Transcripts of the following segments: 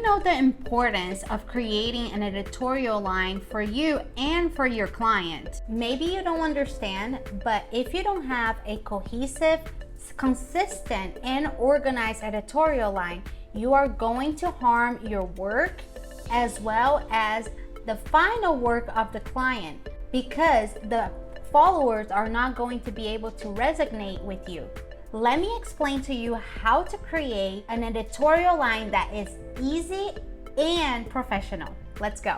know the importance of creating an editorial line for you and for your client? Maybe you don't understand, but if you don't have a cohesive, consistent, and organized editorial line, you are going to harm your work as well as the final work of the client, because the followers are not going to be able to resonate with you. Let me explain to you how to create an editorial line that is easy and professional. Let's go.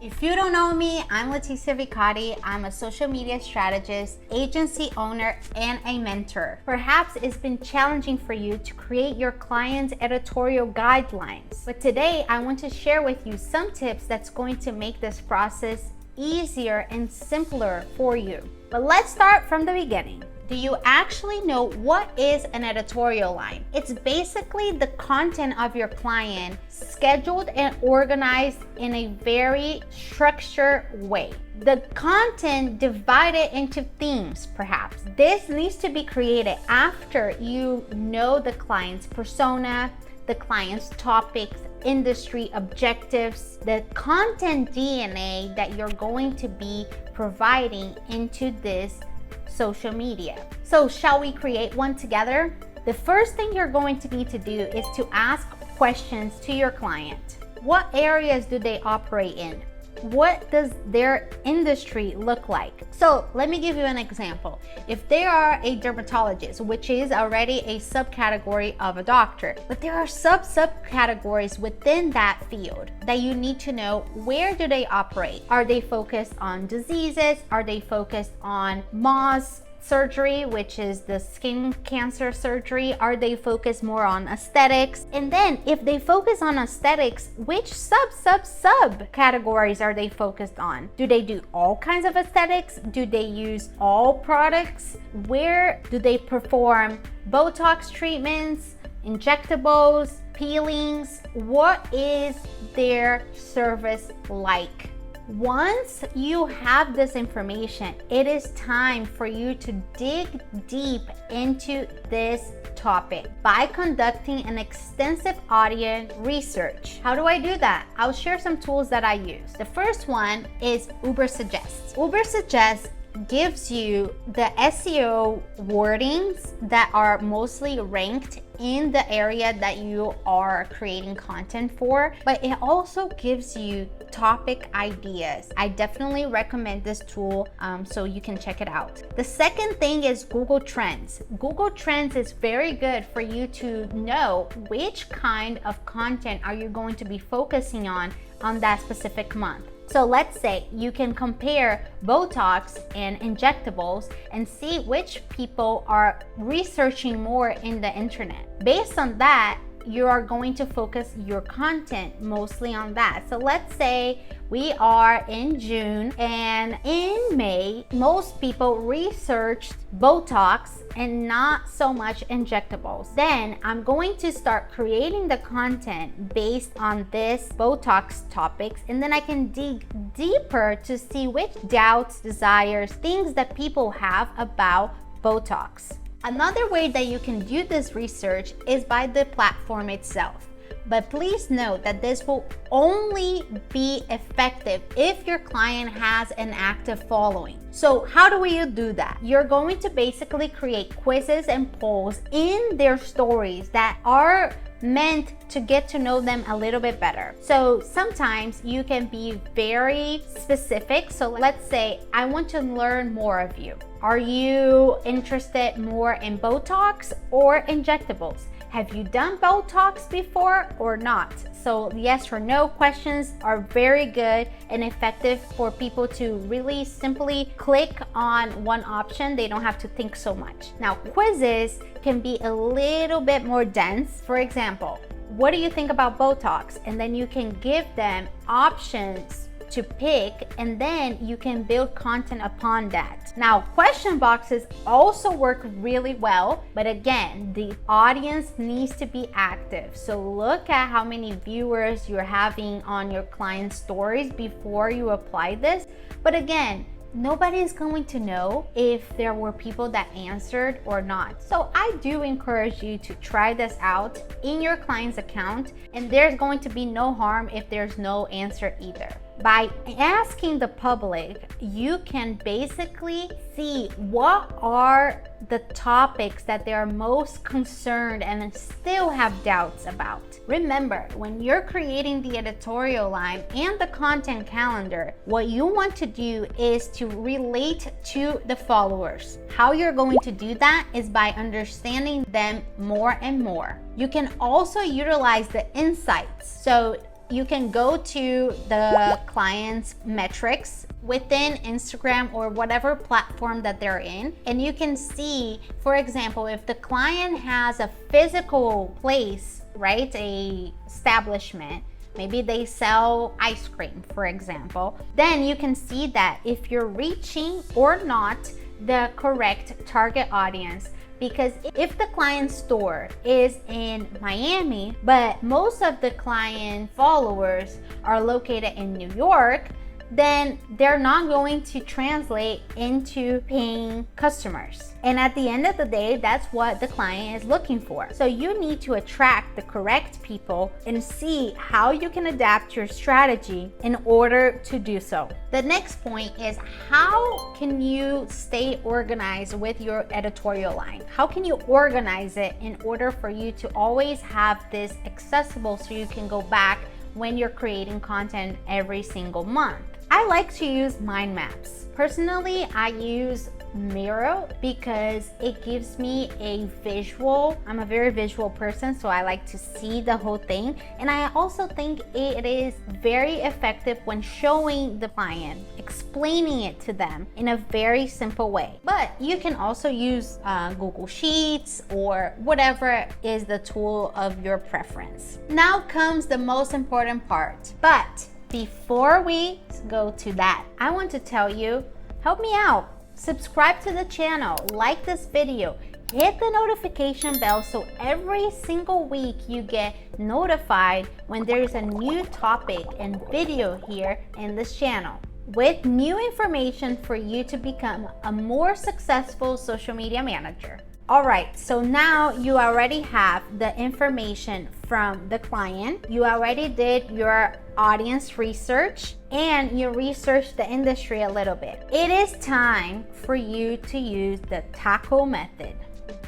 If you don't know me, I'm Leticia Vicotti. I'm a social media strategist, agency owner, and a mentor. Perhaps it's been challenging for you to create your client's editorial guidelines. But today, I want to share with you some tips that's going to make this process easier and simpler for you. But let's start from the beginning. Do you actually know what is an editorial line? It's basically the content of your client scheduled and organized in a very structured way. The content divided into themes, perhaps. This needs to be created after you know the client's persona, the client's topics, industry objectives, the content DNA that you're going to be providing into this social media. So shall we create one together? The first thing you're going to need to do is to ask questions to your client. What areas do they operate in? What does their industry look like? So let me give you an example. If they are a dermatologist, which is already a subcategory of a doctor, but there are subcategories within that field that you need to know. Where do they operate? Are they focused on diseases? Are they focused on Mohs surgery, which is the skin cancer surgery? Are they focused more on aesthetics? And then if they focus on aesthetics, which sub categories are they focused on? Do they do all kinds of aesthetics? Do they use all products? Where do they perform Botox treatments, injectables, peelings? What is their service like? Once you have this information, it is time for you to dig deep into this topic by conducting an extensive audience research. How do I do that? I'll share some tools that I use. The first one is Ubersuggest. Ubersuggest gives you the SEO wordings that are mostly ranked in the area that you are creating content for, but it also gives you topic ideas. I definitely recommend this tool, so you can check it out. The second thing is Google Trends. Google Trends is very good for you to know which kind of content are you going to be focusing on that specific month. So let's say you can compare Botox and injectables and see which people are researching more in the internet. Based on that, you are going to focus your content mostly on that. So let's say we are in June, and in May, most people researched Botox and not so much injectables. Then I'm going to start creating the content based on this Botox topics, and then I can dig deeper to see which doubts, desires, things that people have about Botox. Another way that you can do this research is by the platform itself. But please note that this will only be effective if your client has an active following. So how do you do that? You're going to basically create quizzes and polls in their stories that are meant to get to know them a little bit better. So sometimes you can be very specific. So let's say I want to learn more of you. Are you interested more in Botox or injectables? Have you done Botox before or not? So yes or no questions are very good and effective for people to really simply click on one option. They don't have to think so much. Now, quizzes can be a little bit more dense. For example, what do you think about Botox? And then you can give them options to pick, and then you can build content upon that. Now, question boxes also work really well, but again, the audience needs to be active. So look at how many viewers you're having on your client stories before you apply this. But again, nobody's going to know if there were people that answered or not. So I do encourage you to try this out in your client's account, and there's going to be no harm if there's no answer either. By asking the public, you can basically see what are the topics that they are most concerned and still have doubts about. Remember, when you're creating the editorial line and the content calendar, what you want to do is to relate to the followers. How you're going to do that is by understanding them more and more. You can also utilize the insights. So you can go to the client's metrics within Instagram or whatever platform that they're in, and you can see, for example, if the client has a physical place, right, a establishment, maybe they sell ice cream, for example, then you can see that if you're reaching or not the correct target audience. Because if the client store is in Miami, but most of the client followers are located in New York, then they're not going to translate into paying customers. And at the end of the day, that's what the client is looking for. So you need to attract the correct people and see how you can adapt your strategy in order to do so. The next point is, how can you stay organized with your editorial line? How can you organize it in order for you to always have this accessible so you can go back when you're creating content every single month? I like to use mind maps. Personally, I use Miro because it gives me a visual. I'm a very visual person, so I like to see the whole thing. And I also think it is very effective when showing the client, explaining it to them in a very simple way. But you can also use Google Sheets or whatever is the tool of your preference. Now comes the most important part. But before we go to that, I want to tell you, help me out. Subscribe to the channel, like this video, hit the notification bell so every single week you get notified when there's a new topic and video here in this channel with new information for you to become a more successful social media manager. All right, so now you already have the information from the client. You already did your audience research and you researched the industry a little bit. It is time for you to use the TACO method.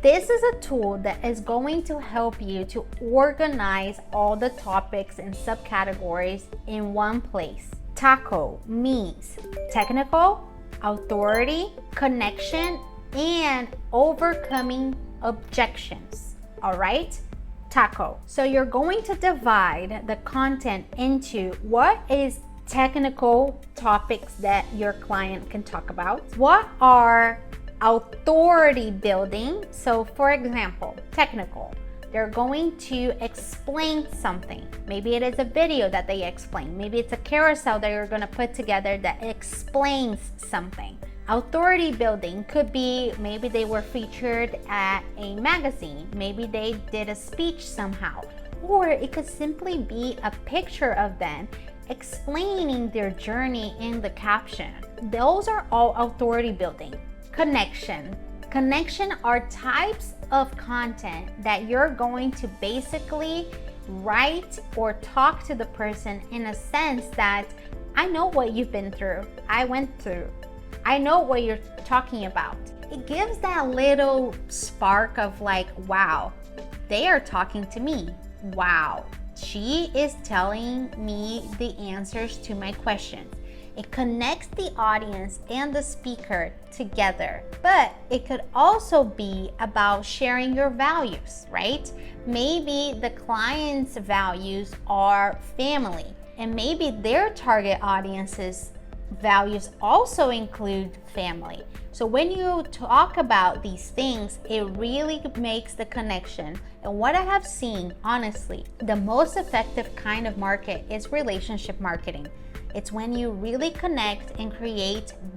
This is a tool that is going to help you to organize all the topics and subcategories in one place. TACO means technical, authority, connection, and overcoming objections. All right, TACO. So you're going to divide the content into what is technical topics that your client can talk about, what are authority building. So for example, technical, they're going to explain something. Maybe it is a video that they explain. Maybe it's a carousel that you're going to put together that explains something. Authority building could be maybe they were featured at a magazine, maybe they did a speech somehow, or it could simply be a picture of them explaining their journey in the caption. Those are all authority building. Connection. Connection are types of content that you're going to basically write or talk to the person in a sense that I know what you've been through, I went through. I know what you're talking about. It gives that little spark of like, wow, they are talking to me. Wow, she is telling me the answers to my questions. It connects the audience and the speaker together. But it could also be about sharing your values, right? Maybe the client's values are family, and maybe their target audience's values also include family. So when you talk about these things, it really makes the connection. And what I have seen, honestly, the most effective kind of market is relationship marketing. It's when you really connect and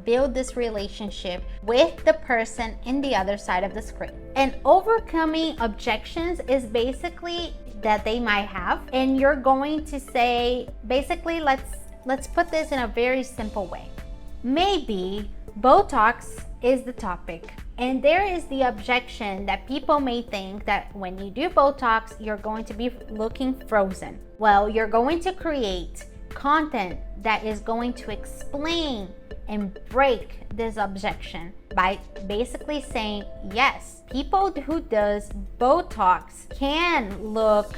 build this relationship with the person in the other side of the screen. And overcoming objections is basically that they might have, and you're going to say, basically, let's put this in a very simple way. Maybe Botox is the topic. And there is the objection that people may think that when you do Botox, you're going to be looking frozen. Well, you're going to create content that is going to explain and break this objection by basically saying, yes, people who does Botox can look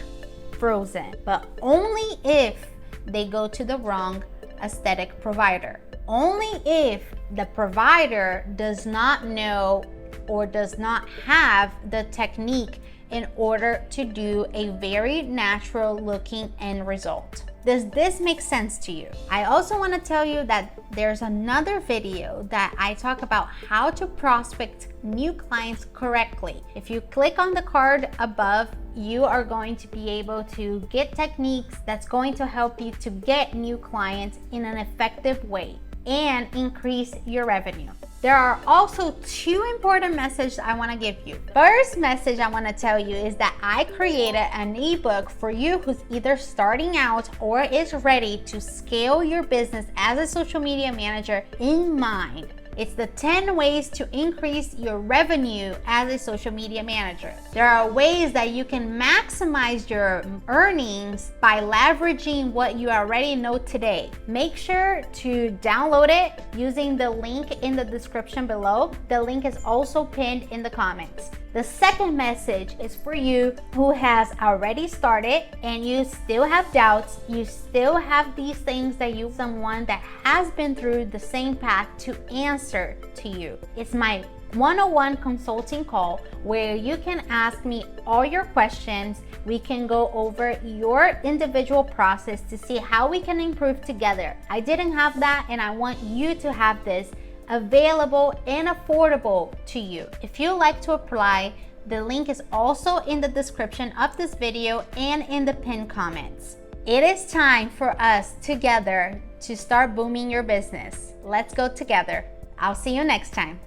frozen, but only if they go to the wrong aesthetic provider. Only if the provider does not know or does not have the technique in order to do a very natural looking end result. Does this make sense to you? I also want to tell you that there's another video that I talk about how to prospect new clients correctly. If you click on the card above, you are going to be able to get techniques that's going to help you to get new clients in an effective way and increase your revenue. There are also two important messages I want to give you. First message I want to tell you is that I created an ebook for you who's either starting out or is ready to scale your business as a social media manager in mind. It's the 10 ways to increase your revenue as a social media manager. There are ways that you can maximize your earnings by leveraging what you already know today. Make sure to download it using the link in the description below. The link is also pinned in the comments. The second message is for you who has already started and you still have doubts, you still have these things that you someone that has been through the same path to answer to you. It's my one-on-one consulting call where you can ask me all your questions. We can go over your individual process to see how we can improve together. I didn't have that and I want you to have this available and affordable to you. If you like to apply, the link is also in the description of this video and in the pinned comments. It is time for us together to start booming your business. Let's go together. I'll see you next time.